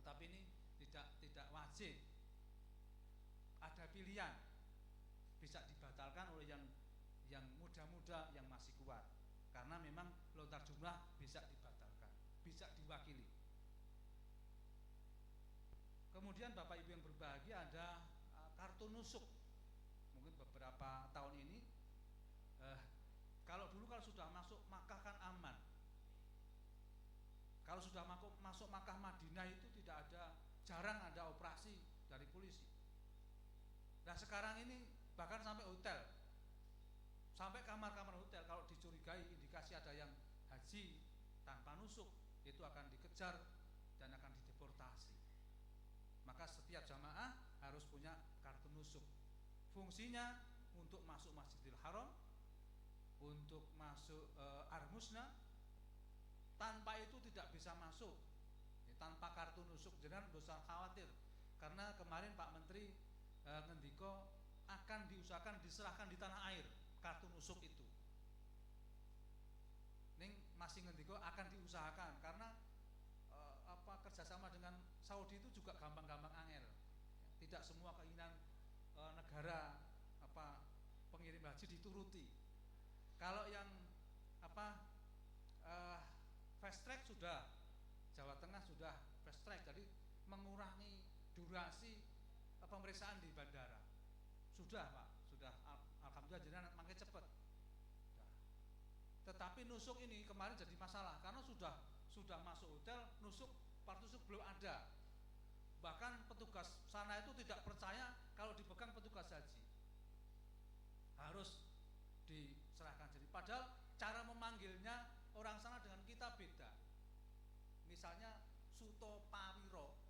Tetapi ini tidak wajib, ada pilihan, bisa dibatalkan oleh yang muda-muda yang masih kuat, karena memang lontar jumlah bisa dibatalkan, bisa diwakili. Kemudian Bapak Ibu yang berbahagia, ada kartu nusuk. Mungkin beberapa tahun ini, kalau sudah masuk Makkah kan aman. Kalau sudah masuk Makkah Madinah itu jarang ada operasi dari polisi. Nah sekarang ini bahkan sampai hotel, sampai kamar-kamar hotel, kalau dicurigai indikasi ada yang haji tanpa nusuk, itu akan dikejar dan akan dideportasi. Maka setiap jamaah harus punya kartu nusuk. Fungsinya untuk masuk Masjidil Haram, untuk masuk Armusna. Tanpa itu tidak bisa masuk, tanpa kartu nusuk. Jangan usah khawatir, karena kemarin Pak Menteri ngendiko akan diusahakan diserahkan di tanah air kartu nusuk itu. Ning masih ngendiko akan diusahakan, karena kerjasama dengan Saudi itu juga gampang-gampang angel. Tidak semua keinginan negara pengirim haji dituruti. Kalau yang fast track sudah, Jawa Tengah sudah fast track, jadi mengurangi durasi pemeriksaan di bandara. Sudah Pak, sudah, alhamdulillah, jadi makin cepat. Tetapi nusuk ini kemarin jadi masalah, karena sudah masuk hotel, part nusuk belum ada. Bahkan petugas sana itu tidak percaya kalau dipegang petugas haji, harus diserahkan. Jadi padahal cara memanggilnya orang sana dengan kita beda. Misalnya Suto Pawiro,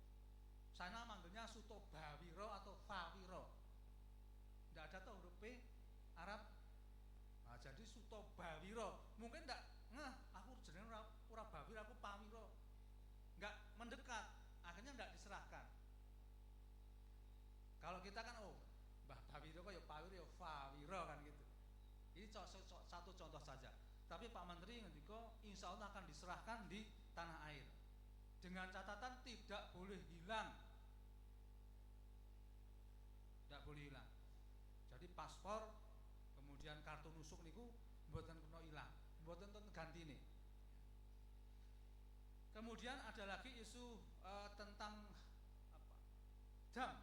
sana manggilnya Suto Bawiro atau Fawiro. Tidak ada tuh huruf P Arab. Nah, jadi Suto Bawiro, mungkin enggak aku jenenge ora Bawiro, aku Pawiro. Enggak mendekat, akhirnya enggak diserahkan. Kalau kita kan Mbah Bawiro kok ya Pawiro ya Fawiro kan gitu. Ini satu contoh saja. Tapi Pak Menteri ngendiko insya Allah akan diserahkan di tanah air, dengan catatan tidak boleh hilang. Tidak boleh hilang. Jadi paspor, kemudian kartu nusuk niku mboten kena ilang, mboten ganti nih. Kemudian ada lagi isu tentang jam.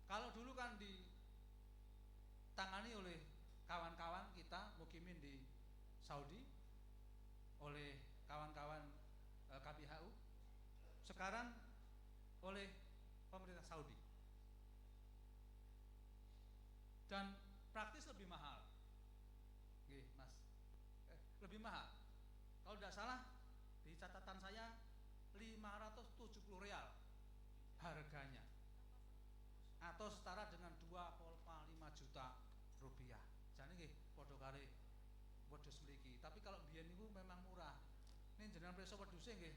Kalau dulu kan ditangani oleh kawan-kawan kita mukimin di Saudi, oleh kawan-kawan KBHU, sekarang oleh pemerintah Saudi. Dan praktis lebih mahal, Mas, lebih mahal. Kalau tidak salah di catatan saya 570 real harganya, atau setara dengan 2,5 juta rupiah. Jadi nggih padha kare wedhus mriki. Tapi kalau biyen niku memang murah. Ini jenengan preso wedhuse nggih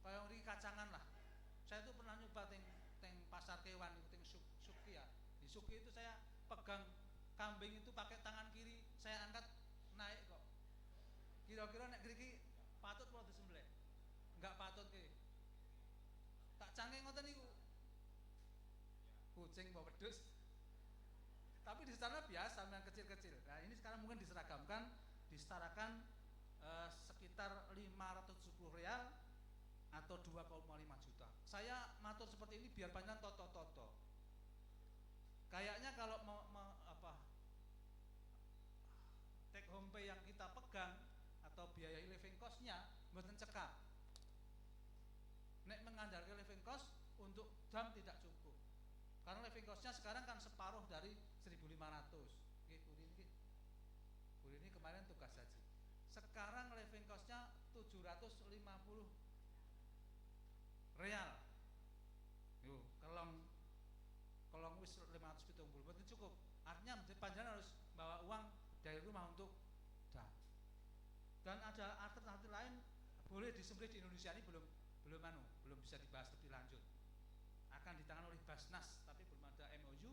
kaya ngriki kacangan lah. Saya itu pernah nyoba teng pasar kewan niku teng Suki ya. Di Suki itu saya pegang kambing itu pakai tangan kiri, saya angkat naik kok. Kira-kira nek ngriki patut apa disembelih? Enggak patut nggih. Tak canggih ngoten niku. Kucing apa wedhus? Tapi di sana biasa yang kecil-kecil. Nah ini sekarang mungkin diseragamkan, disetarakan sekitar 570 real atau 2,5 juta. Saya matur seperti ini biar panjang toto. Kayaknya kalau take home pay yang kita pegang atau biaya living cost-nya mboten cekap. Nek mengandalkan living cost untuk jam tidak cukup. Karena living cost-nya sekarang kan separuh dari 1.500. Nggih, Bu ini kemarin tugas haji. Sekarang living cost-nya 750 real. Yo, kalau wis 570 berarti cukup. Artinya panjenengan harus bawa uang dari rumah untuk dan ada alternatif lain, boleh disembelih di Indonesia ini belum bisa dibahas lebih lanjut. Akan ditangani oleh Basnas, tapi belum ada MOU.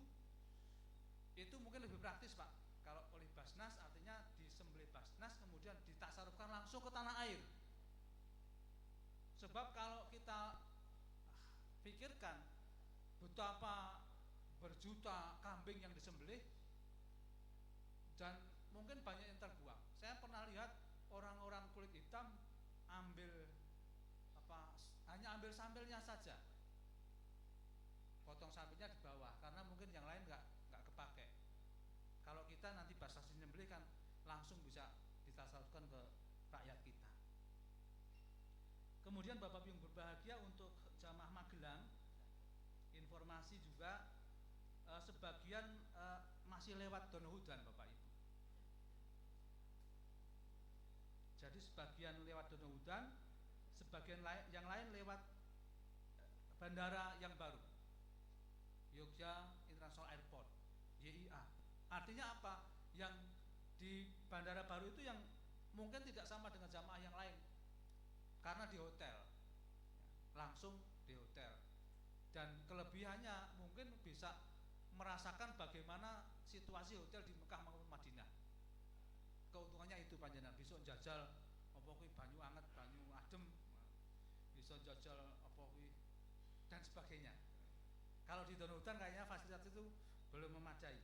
Itu mungkin lebih praktis Pak. Kalau oleh Basnas artinya disembelih Basnas kemudian ditasarufkan langsung ke tanah air. Sebab kalau kita pikirkan betapa berjuta kambing yang disembelih dan mungkin banyak yang terbuang. Saya pernah lihat orang-orang kulit hitam ambil hanya ambil sambelnya saja, potong sambelnya di bawah karena mungkin yang lain nggak kepake. Kalau kita nanti pas nyembelih kan langsung bisa ditasarufkan ke rakyat kita. Kemudian Bapak Ibu yang berbahagia, untuk jamaah Magelang, informasi juga sebagian masih lewat Donohudan Bapak Ibu. Jadi sebagian lewat Donohudan, sebagian yang lain lewat bandara yang baru, Yogyakarta International Airport, YIA. Artinya apa? Yang di bandara baru itu yang mungkin tidak sama dengan jamaah yang lain, karena di hotel, langsung di hotel. Dan kelebihannya mungkin bisa merasakan bagaimana situasi hotel di Mekah maupun Madinah. Keuntungannya itu panjenengan bisa jajal apa kuwi banyu anget, banyu adem, bisa jajal apa kuwi dan sebagainya. Kalau di Donohudan kayaknya fasilitas itu belum memadai.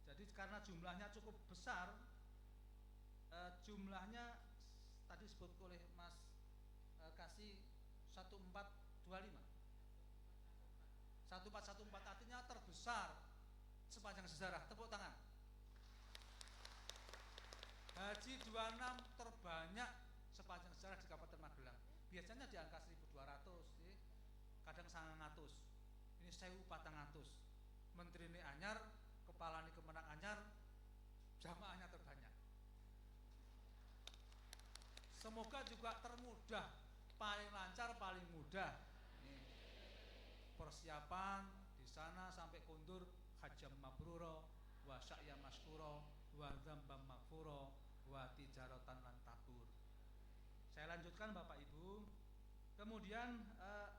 Jadi karena jumlahnya cukup besar, jumlahnya tadi disebut oleh Mas Kasih 1425, 1414, artinya terbesar sepanjang sejarah. Tepuk tangan. Haji 26 terbanyak sepanjang sejarah di Kabupaten Magelang. Biasanya di angka 1200, kadang 900. Ini 1400. Menteri ini anyar, kepala ini kemenang anyar, jamaahnya terbanyak. Semoga juga termudah, paling lancar, paling mudah. Persiapan di sana sampai kundur hajjam mabruro, wa sa'ya maskuro, wa dzambam maghfuro, wa tijaratan lan tabur. Saya lanjutkan Bapak Ibu. Kemudian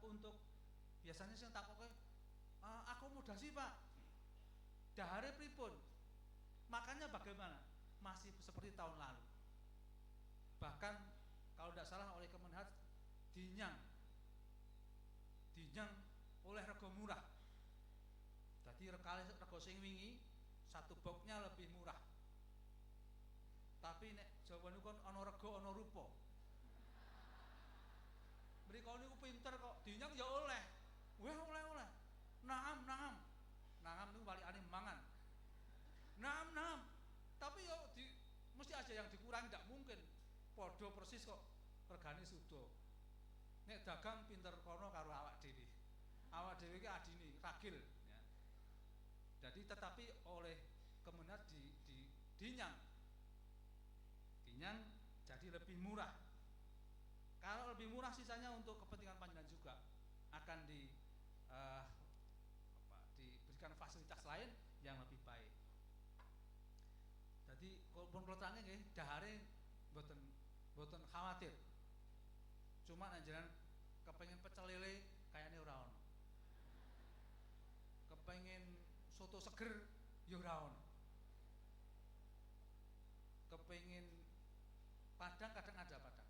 untuk biasanya saya takoke akomodasi Pak, dahare pripun? Makanya bagaimana? Masih seperti tahun lalu. Bahkan kalau tidak salah oleh Kemenhad dinyang oleh rego murah. Jadi rego sing wingi satu boxnya lebih murah. Tapi nek Jawa niku kon ana rego ana rupa. Mriko niku pinter kok, dinyang ya oleh. Wah oleh. Naam. Naam niku walikane mangan. Naam. Tapi yo mesti aja yang dikurangi, tidak mungkin podo persis kok regane sudo. Nek dagang pinter kono karo awak dhewe. Awak dhewe iki adine ragil ya. Jadi tetapi oleh Kemenhad dinyang jadi lebih murah. Kalau lebih murah sisanya untuk kepentingan panjenengan juga akan diberikan fasilitas lain yang lebih baik. Jadi kula terangke nggih, dahare mboten khawatir. Cuma nek jenengan kepengin pecel lele kayaknya ora ono. Kepengin soto seger ya ora ono. Kepengin padang kadang ada padang.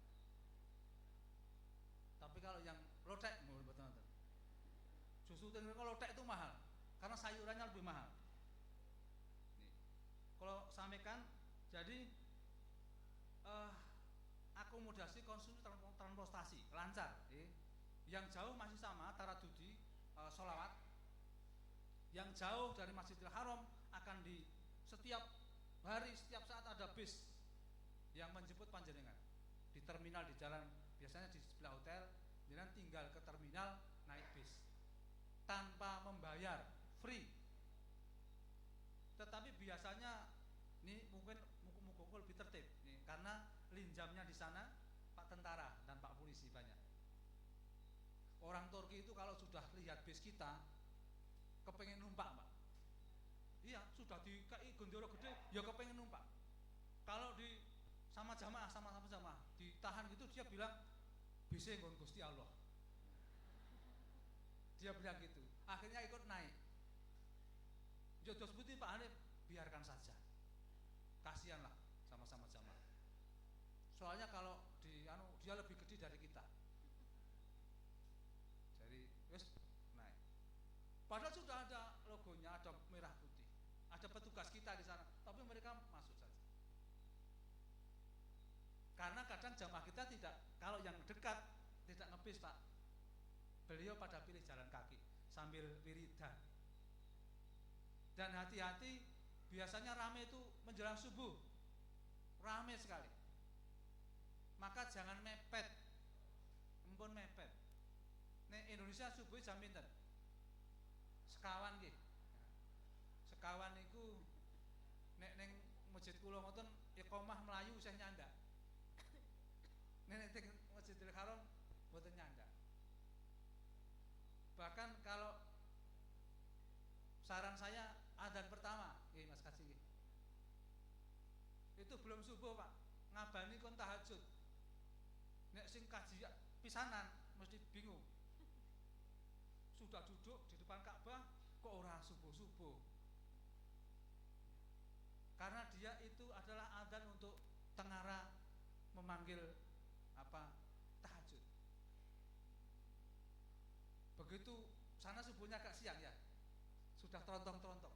Tapi kalau yang lotek mboten wonten. Justru kalau lotek itu mahal karena sayurannya lebih mahal. Nih, kalau sampaikan jadi akomodasi konsumsi transportasi lancar. Yang jauh masih sama Taradudi sholawat. Yang jauh dari Masjidil Haram akan di setiap hari, setiap saat ada bis yang menjemput panjenengan di terminal, di jalan, biasanya di sebelah hotel. Jenengan tinggal ke terminal naik bis tanpa membayar, free. Tetapi biasanya ini mungkin muka-muka lebih tertib nih, karena linjamnya di sana Pak tentara dan Pak polisi banyak. Orang Turki itu kalau sudah lihat bis kita kepengen numpak Pak. Iya, sudah dikai gondoro gede ya kepengen numpak. Kalau di sama jamaah ditahan gitu, dia bilang bisa nggon Gusti Allah. Dia bilang gitu. Akhirnya ikut naik. Jodoh putih Pak Hanif, biarkan saja. Kasihanlah sama-sama jamaah. Soalnya kalau dia lebih gede dari kita. ada petugas kita di sana, tapi mereka masuk saja. Karena kadang jamaah kita tidak, kalau yang dekat tidak ngebis Pak, beliau pada pilih jalan kaki sambil wiridan. Dan hati-hati, biasanya rame itu menjelang subuh, rame sekali. Maka jangan mepet, empun mepet. Nek Indonesia subuh jam pinten? Sekawan nggih. Sekawan niku nek ning masjid kula ngoten iqomah melayu isih nyandak. Nek teng Masjidil Haram mboten nyandak. Bahkan kalau saran saya adzan pertama, nggih Mas Kaji nggih. Itu belum subuh Pak, ngabani kon tahajud. Nek sing kaji pisanan mesti bingung. Sudah duduk di depan Ka'bah kok ora subuh-subuh. Karena dia itu adalah adzan untuk tengara memanggil tahajud. Begitu sana subuhnya agak siang ya, sudah terontong-terontong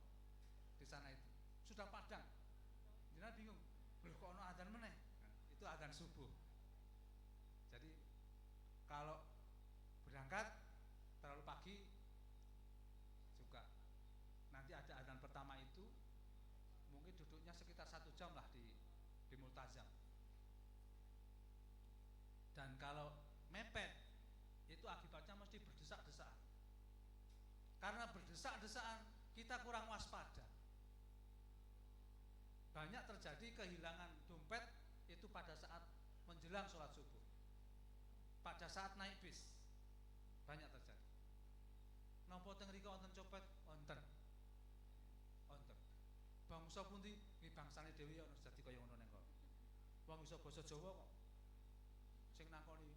di sana itu, sudah padang. Jangan bingung, loh kok ono adzan meneh? Nah, itu adzan subuh. Jadi kalau berangkat terlalu pagi juga nanti ada adzan pertama itu, mungkin duduknya sekitar 1 jam lah di Multazam. Dan kalau mepet itu akibatnya mesti berdesak-desakan. Karena berdesak-desakan kita kurang waspada. Banyak terjadi kehilangan dompet itu pada saat menjelang sholat subuh, pada saat naik bis banyak terjadi. Napa teng mriki wonten copet? Wonten. Bangsa pundi? Nggih bangsane dhewe ya dadi kaya ngono neng kok. Wong iso basa Jawa kok. Sing nakoni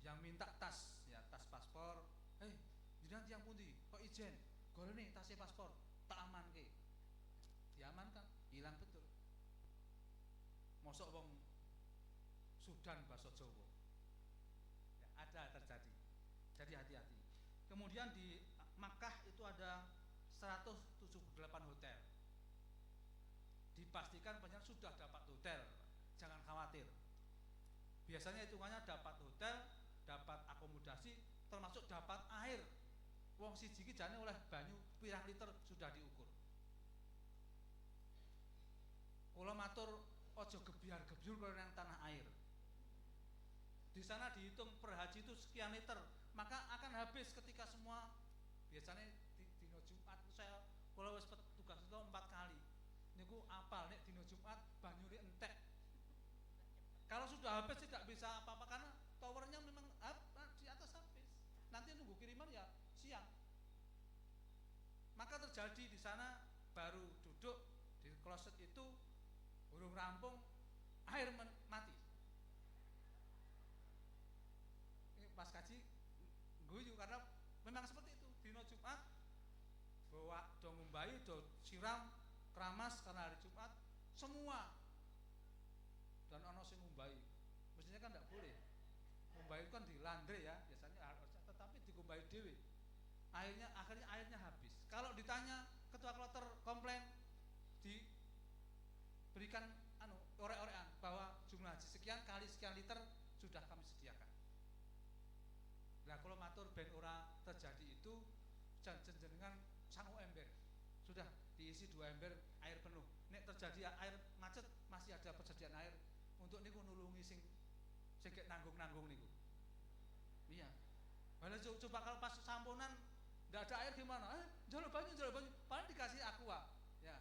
yang minta tas, ya tas paspor. Jenengan tiyang pundi? Kok ijen? Golene tasnya paspor, tak amanke. Diamankan, hilang betul. Mosok wong Sudan basa Jawa. Ya, ada terjadi. Jadi hati-hati. Kemudian di Makkah itu ada 178 hotel. Dipastikan penyelenggara sudah dapat hotel, jangan khawatir. Biasanya hitungannya dapat hotel, dapat akomodasi, termasuk dapat air. Wong siji iki jane oleh banyu pirang liter sudah diukur. Kula matur aja gebyar-gebyur kaya nang tanah air. Di sana dihitung per haji itu sekian liter, maka akan habis ketika semua. Biasanya dino Jumat saya kula wis tugas itu 4 kali. Niku apal nek dino Jumat banyune entek. Kalau sudah habis tidak bisa apa-apa karena towernya memang di atas habis. Nanti nunggu kiriman ya siang. Maka terjadi di sana baru duduk di kloset itu burung rampung air mati. Ini Mas Kaji guyu karena memang seperti itu. Dino Jumat bawa do ngumbai do siram keramas karena hari Jumat semua. Dan ono sing ngumbai. Mestinya kan tidak boleh. Ngumbai itu kan di landre ya, biasanya harusnya, tetapi digumbai dewe. Akhirnya airnya habis. Kalau ditanya ketua kloter komplain diberikan orek-orekan bahwa jumlah haji sekian kali sekian liter sudah kami sediakan. Nah kalau matur ben ora terjadi itu jenengan sangu ember. Sudah diisi 2 ember air penuh. Nek terjadi air macet masih ada persediaan air untuk niku nulungi sing nanggung-nanggung niku. Iya. Malah coba kalau pas samponan ndak ada air gimana? Njaluk banyu. Paling dikasih aqua. Ya.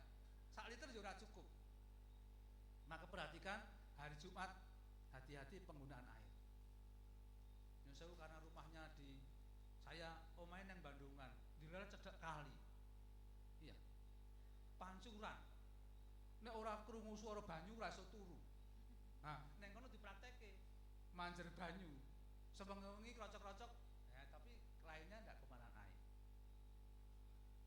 1 liter juga cukup. Maka perhatikan hari Jumat hati-hati penggunaan air. Nyusul karena rumahnya di saya omain yang Bandungan, dilala cedek kali. Iya. Pancuran. Nek ora krungu swara banyu ora iso turu. Nah, nek kono dipraktekke manjer banyu. Sewengi krocok-krocok, ya tapi lainnya ndak kemana air.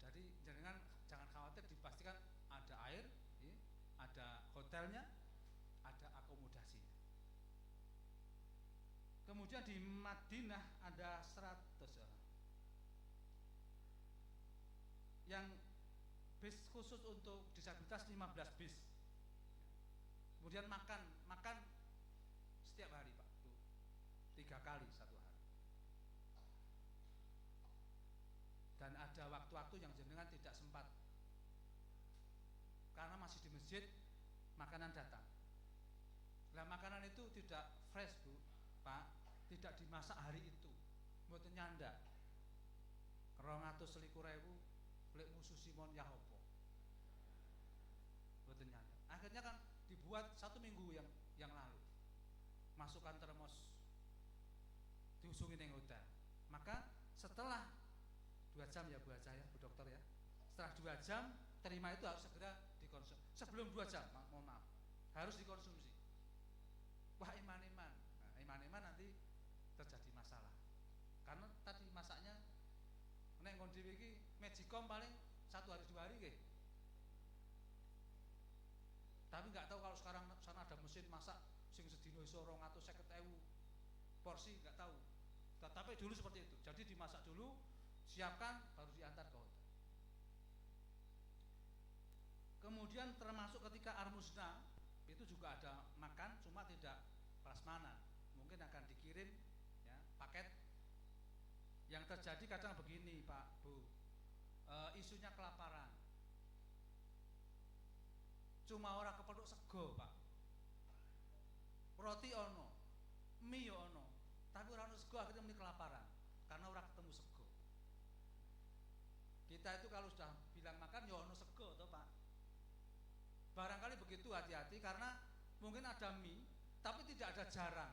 Jadi jangan khawatir, dipastikan ada air, ya, ada hotelnya, ada akomodasinya. Kemudian di Madinah ada 100 yang bis khusus untuk disabilitas 15 bis. Kemudian makan setiap hari Pak Bu, 3 kali satu hari. Dan ada waktu-waktu yang jenengan tidak sempat karena masih di masjid, makanan datang. Nah makanan itu tidak fresh Bu, Pak, tidak dimasak hari itu, mboten nyandak. 221.000 lek musuh Simon Yahopo, mboten nyandak. Akhirnya kan dibuat 1 minggu yang lalu, masukkan termos, diusungi neng hotel. Maka setelah 2 jam ya Bu Haja ya, Bu Dokter ya, setelah 2 jam terima itu harus segera dikonsumsi. Sebelum 2 jam, mohon maaf, harus dikonsumsi. Wah iman-iman, nah, iman-iman nanti terjadi masalah. Karena tadi masaknya nek ngon dhewe iki Magicom paling 1 hari 2 hari nggih. Tapi nggak tahu kalau sekarang sana ada mesin masak sing sedina iso 250.000 porsi, nggak tahu. Tapi dulu seperti itu. Jadi dimasak dulu, siapkan, baru diantar ke hotel. Kemudian termasuk ketika Armusna itu juga ada makan, cuma tidak prasmanan, mungkin akan dikirim ya, paket. Yang terjadi kadang begini Pak Bu, isunya kelaparan, cuma orang kepethuk sego Pak, roti ono, mie ono, tapi orang sego, akhirnya meni kelaparan karena orang ketemu sego. Kita itu kalau sudah bilang makan ya ono sego toh Pak. Barangkali begitu, hati-hati karena mungkin ada mie tapi tidak ada jarang.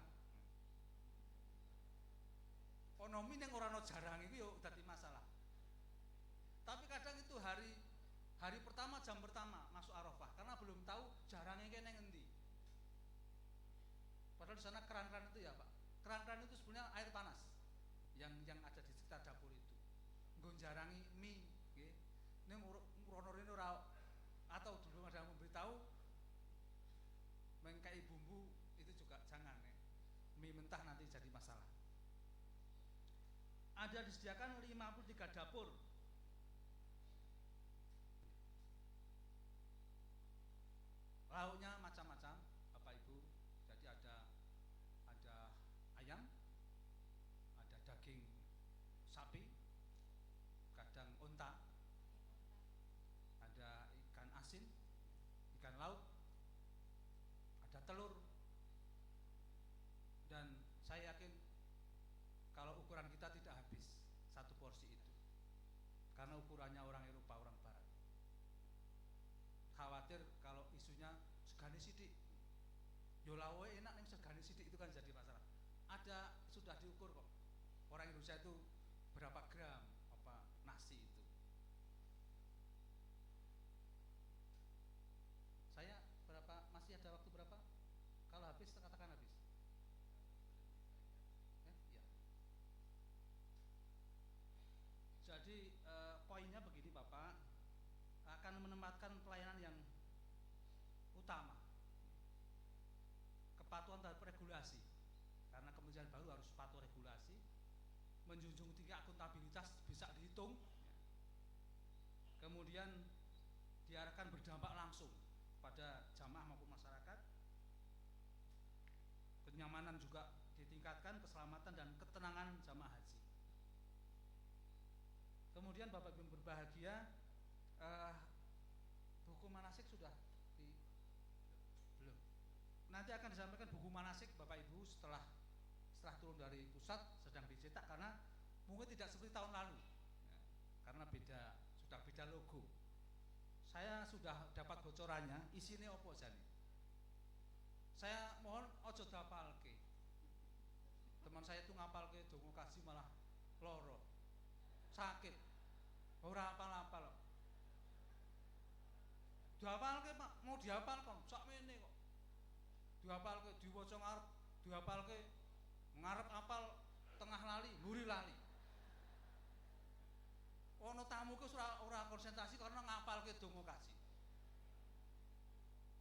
Ono mie yang orang jarang itu yuk dadi masalah. Tapi kadang itu hari pertama, jam pertama masuk Arafah karena belum tahu jarangnya kene ngendi. Padahal di sana keran-keran itu ya Pak. Keran-keran itu sebenarnya air panas yang ada di sekitar dapur itu. Nggo jarangi mie nggih. Nek murono rene ora, atau dulu ada yang memberitahu mengkai bumbu itu juga jangan nih. Mie mentah nanti jadi masalah. Ada disediakan 53 dapur. Lauknya macam-macam Bapak Ibu. Jadi ada ayam, ada daging sapi, kadang unta, ada ikan asin, ikan laut, ada telur. Dan saya yakin kalau ukuran kita tidak habis satu porsi itu, karena ukurannya orang Eropa, orang Barat. Khawatir kalau isunya segani sidik, yo lawe enak nih segani sidik, itu kan jadi masalah. Ada sudah diukur kok, orang Indonesia itu berapa gram apa nasi itu. Saya berapa, masih ada waktu berapa? Kalau habis katakan habis. Ya. Jadi poinnya begini Bapak, akan menempatkan pelayanan yang utama, kepatuhan terhadap regulasi, karena kementerian baru harus patuh regulasi, menjunjung tinggi akuntabilitas, bisa dihitung, kemudian diarahkan berdampak langsung pada jamaah maupun masyarakat, kenyamanan juga ditingkatkan, keselamatan dan ketenangan jamaah haji. Kemudian Bapak Ibu berbahagia, buku manasik sudah belum. Nanti akan disampaikan buku manasik Bapak Ibu setelah turun dari pusat, sedang dicetak, karena mungkin tidak seperti tahun lalu ya, karena sudah beda logo. Saya sudah dapat bocorannya, isinya opo jane. Saya mohon ojo dapalke. Teman saya itu ngapalke dongo kasih malah loro, sakit, ora apal-apal. Dihapalke Pak, mau dihapalkan sakmene kok. Dihapalke diwaca ngarep, dihapalke ngarep apal, tengah lali, mburi lali. Ono tamu ku ora konsentrasi karena ngapalke donga kasih.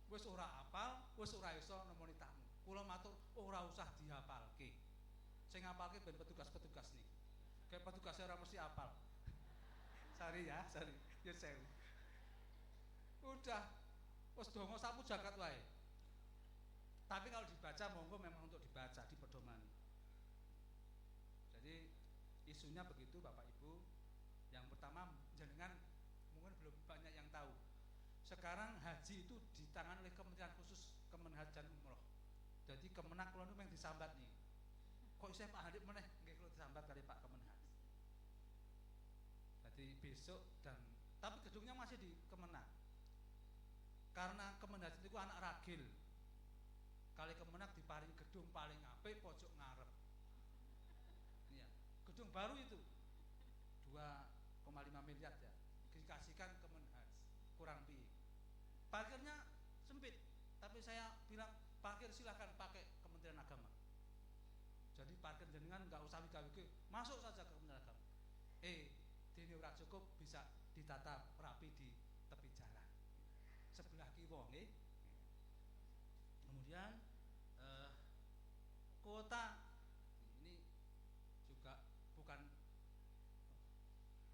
Wis ora apal, wis ora iso nemoni tamu. Kula matur ora usah dihapalke. Sing ngapalke ben petugas-petugas niki. Kayak petugasnya ora mesti apal. Sari ya, sari. Ya sewu. udah wis donga sapu jagat wae. Tapi kalau dibaca monggo memang untuk dibaca di pedoman. Jadi isunya begitu Bapak Ibu. Yang pertama jenengan mungkin belum banyak yang tahu. Sekarang haji itu ditangani oleh Kementerian Khusus Kemenhaj dan Umroh. Jadi Kemenak kula niku mung disambat nih. Kok isih Pak Hadip meneh nggih kula disambat kali Pak Kemenhaj. Jadi besok tapi gedungnya masih di Kemenak. Karena Kemenhaj itu anak ragil. Kali Kemenak diparingi gedung paling apik pojok ngarep. Iya, gedung baru itu 2,5 miliar ya. Dikasihkan Kemenhaj. Kurang piye. Parkirnya sempit, tapi saya bilang parkir silahkan pakai Kementerian Agama. Jadi parkir jenengan nggak usah wika-wiki, masuk saja ke Kementerian Agama. Dene ora cukup bisa ditata rapi di tepi jalan. Sebelah kiwa nggih. Kemudian kuota ini juga bukan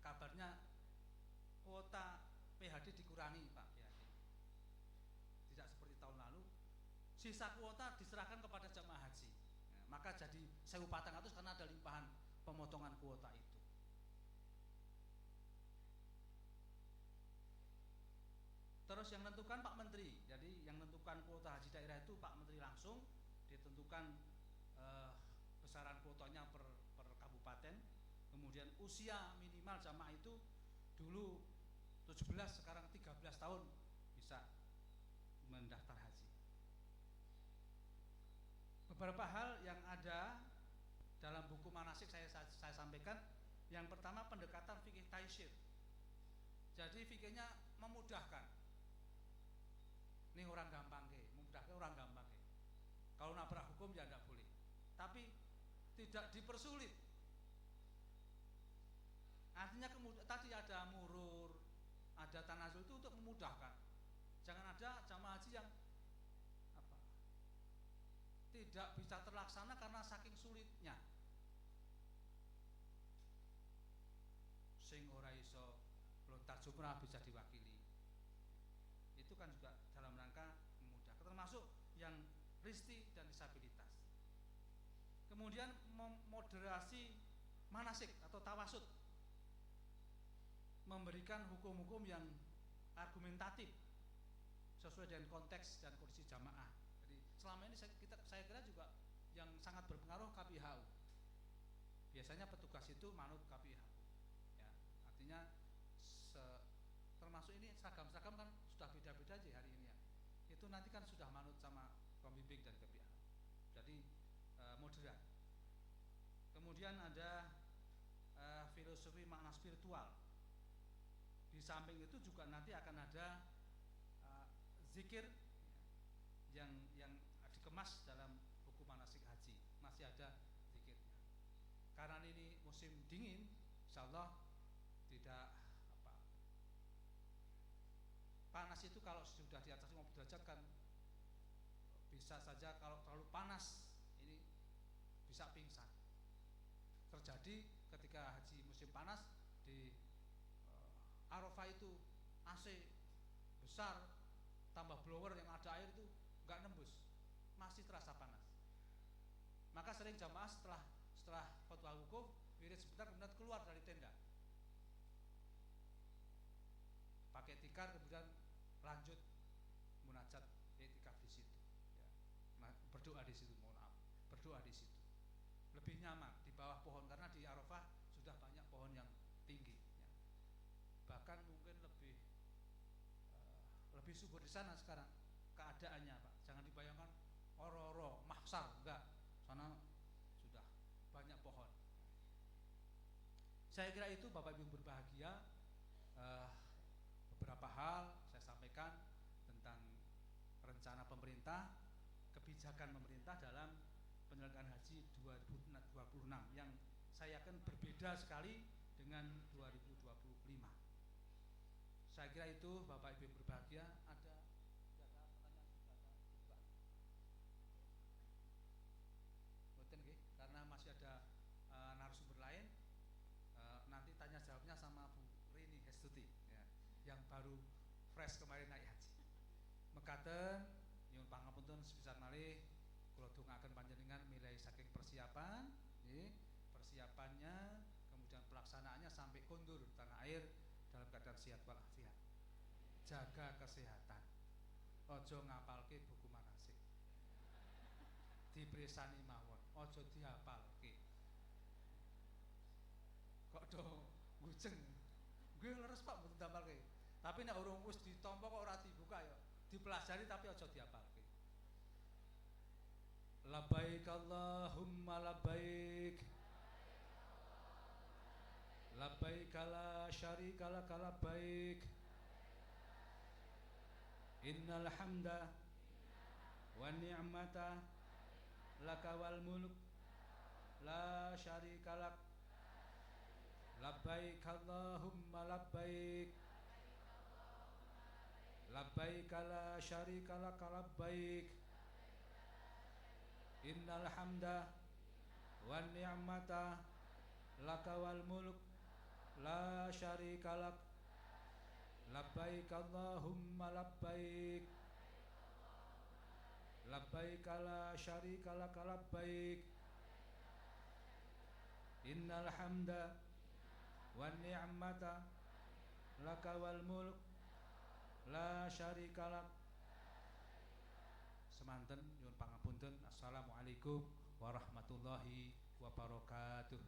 kabarnya kuota PHD dikurangi Pak PHD. Tidak seperti tahun lalu. Sisa kuota diserahkan kepada jamaah haji. Nah, maka jadi 1.400 karena ada limpahan pemotongan kuota itu. Terus yang menentukan Pak Menteri. Jadi yang menentukan kuota haji daerah itu Pak Menteri langsung. Ditentukan besaran kuotanya per kabupaten. Kemudian usia minimal jamaah itu dulu 17, sekarang 13 tahun bisa mendaftar haji. Beberapa hal yang ada dalam buku manasik saya sampaikan. Yang pertama pendekatan fikih taisir. Jadi fikihnya memudahkan. Ini orang gampang ke, memudahkan orang gampang ke. Kalau nabrak hukum ya tidak boleh. Tapi tidak dipersulit. Artinya tadi ada murur, ada tanazul itu untuk memudahkan. Jangan ada jamaah haji yang tidak bisa terlaksana karena saking sulitnya. Sing ora iso lontar jumrah bisa diwakili. Itu kan juga dalam rangka memudahkan, termasuk yang risti dan disabilitas. Kemudian moderasi manasik atau tawasud, memberikan hukum-hukum yang argumentatif sesuai dengan konteks dan kondisi jamaah. Jadi selama ini saya kira juga yang sangat berpengaruh KPHU. Biasanya petugas itu manut KPHU. Ya, artinya termasuk ini seragam-seragam kan sudah beda-beda aja hari ini ya. Itu nanti kan sudah manut sama pembimbing dari KPHU. Jadi moderat. Kemudian ada filosofi makna spiritual. Di samping itu juga nanti akan ada zikir yang dikemas dalam buku manasik haji. Masih ada zikirnya. Karena ini musim dingin, insyaallah tidak panas itu kalau sudah di atas 50 derajat kan bisa saja, kalau terlalu panas ini bisa pingsan. Terjadi ketika haji musim panas di Arafah itu AC besar tambah blower yang ada air itu nggak nembus, masih terasa panas. Maka sering jamaah setelah khutbah wukuf wirid sebentar kemudian keluar dari tenda, pakai tikar, kemudian lanjut munajat i'tikaf di situ. Ya. Berdoa di situ, berdoa di situ. Lebih nyaman di bawah pohon karena di Arafah sudah banyak pohon yang tinggi. Ya. Bahkan mungkin lebih subur di sana sekarang keadaannya Pak. Jangan dibayangkan oro-oro, mahsar, enggak. Sana sudah banyak pohon. Saya kira itu Bapak Ibu berbahagia. Beberapa hal saya sampaikan tentang rencana pemerintah, kebijakan pemerintah dalam penyelenggaraan haji 2026 yang saya yakin berbeda sekali dengan 2025. Saya kira itu Bapak Ibu berbahagia. Ada pertanyaan juga? Mboten nggih, karena masih ada narasumber lain. Nanti tanya jawabnya sama Bu Rini Hestuti ya, yang baru fresh kemarin naik haji. mekaten nyuwun pangapunten sepisan malih kula dongaken panjenengan milih saking persiapan nggih, persiapannya kemudian pelaksanaannya sampai kondur tanah air dalam keadaan sehat walafiat. Jaga kesehatan. Ojo ngapalke buku manasik. Dipresani mawon, ojo dihafalke. Kok do ngujeng. Gue leres Pak mboten dihafalke. Tapi nek urung wis ditampa kok ora dibuka ya, dipelajari tapi ojo dihafalke. Labbaik Allahumma labbaik. Labbaik la syarika lak labbaik. Innal hamda wa ni'mata laka wal mulk la syarika lak. Labbaik Allahumma labbaik. Labbaik la syarika lak labbaik. Innal hamda wa ni'mata laka wal mulk la syarika lak. Labbaik Allahumma labbaik. Labbaik la syarika lak labbaik. Innal hamda wan ni'mata laka wal mulk la syarika lak. Semanten nyuwun pangapunten. Assalamualaikum warahmatullahi wabarakatuh.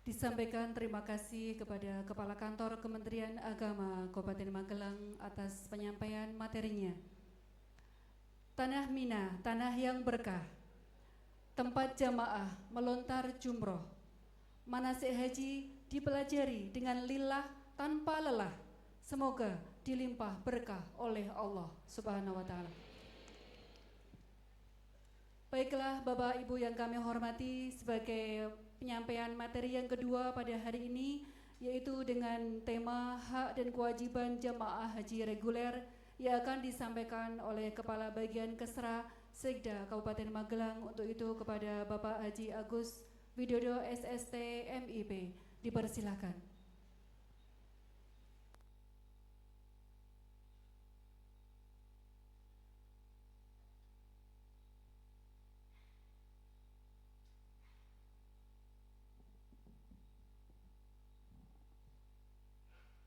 Disampaikan terima kasih kepada Kepala Kantor Kementerian Agama Kabupaten Magelang atas penyampaian materinya. Tanah Mina, tanah yang berkah, tempat jamaah melontar jumroh, manasik haji dipelajari dengan lillah tanpa lelah. Semoga dilimpah berkah oleh Allah Subhanahu wa Ta'ala. Baiklah Bapak Ibu yang kami hormati, sebagai penyampaian materi yang kedua pada hari ini, yaitu dengan tema hak dan kewajiban jamaah haji reguler, yang akan disampaikan oleh Kepala Bagian Kesra Sekda Kabupaten Magelang. Untuk itu kepada Bapak Haji Agus Widodo SST MIP, dipersilahkan.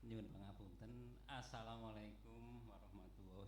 Nyuwun pangapunten. Assalamualaikum warahmatullahi